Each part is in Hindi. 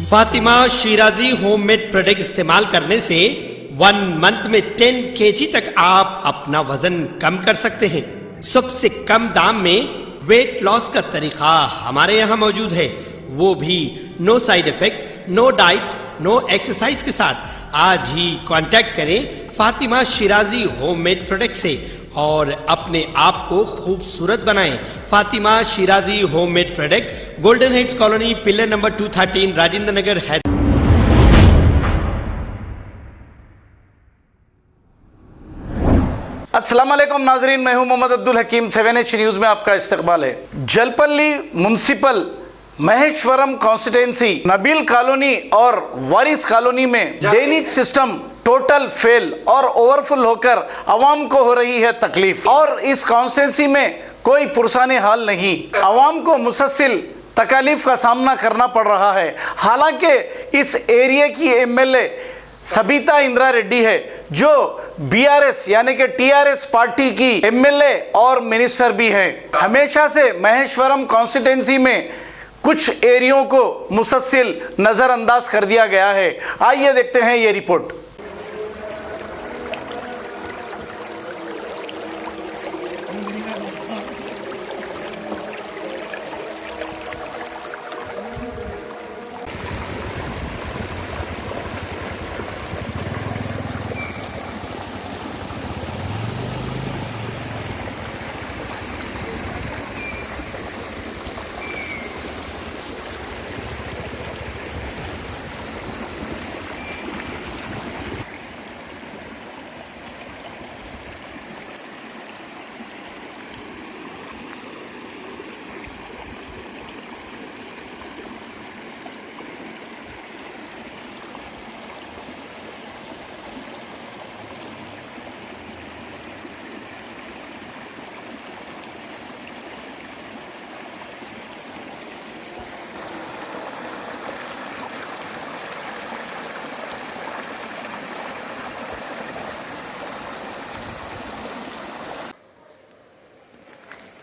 फातिमा शिराजी होममेड प्रोडक्ट इस्तेमाल करने से 1 मंथ में 10 kg तक आप अपना वजन कम कर सकते हैं। सबसे कम दाम में वेट लॉस का तरीका हमारे यहाँ मौजूद है, वो भी no side effect, no diet, no exercise के साथ। आज ही कांटेक्ट करें फातिमा शिराजी होममेड प्रोडक्ट से और अपने आप को खूबसूरत बनाएं। Fatima Shirazi homemade product, golden heads colony, pillar number 213, Rajendra Nagar, Hyderabad. अस्सलाम वालेकुम नाजरीन, मैं हूं मोहम्मद अब्दुल हकीम। 7H न्यूज़ में आपका इस्तकबाल है। Jalpally municipal Maheshwaram constituency Nabeel colony और वारिस कॉलोनी में ड्रेनेज सिस्टम टोटल फेल और ओवरफुल होकर आवाम को हो रही है तकलीफ और इस कॉन्स्टिट्यूंसी में कोई पुरसाने हाल नहीं। आवाम को मुसलसल तकालीफ का सामना करना पड़ रहा है। हालांकि इस एरिया की एमएलए सबिता इंदिरा रेड्डी है, जो बीआरएस यानी कि टीआरएस पार्टी की एमएलए और मिनिस्टर भी हैं। हमेशा से महेश्वरम कॉन्स्टिट्यूंसी में कुछ एरियो को मुसलसल नजरअंदाज कर दिया गया है। आइए देखते हैं ये रिपोर्ट।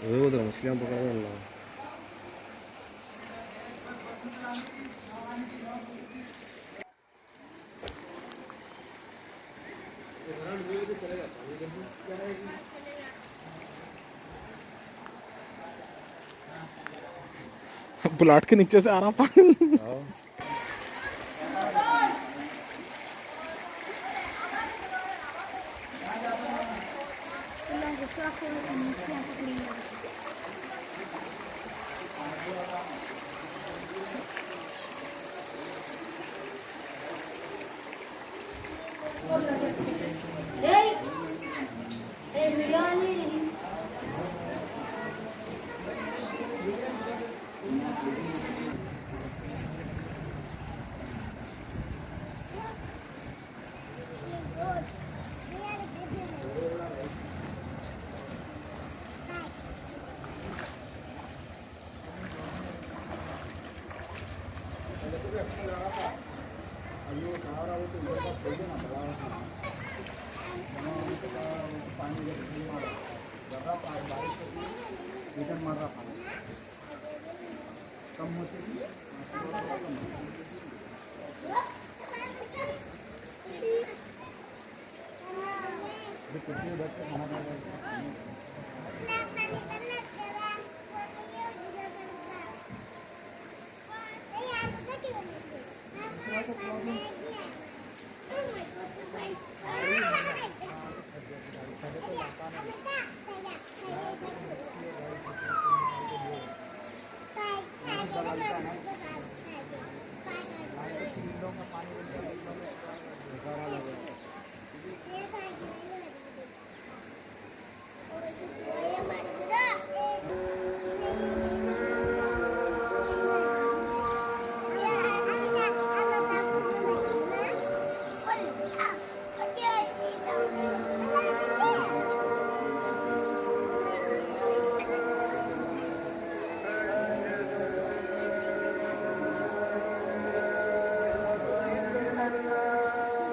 उधर मछलियाँ पकड़ रहे हैं। प्लाट के नीचे से आ रहा पानी।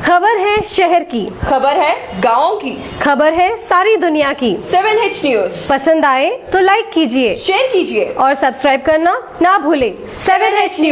खबर है शहर की, खबर है गाँव की, खबर है सारी दुनिया की। 7H न्यूज़ पसंद आए तो लाइक कीजिए, शेयर कीजिए और सब्सक्राइब करना ना भूलें। 7H news.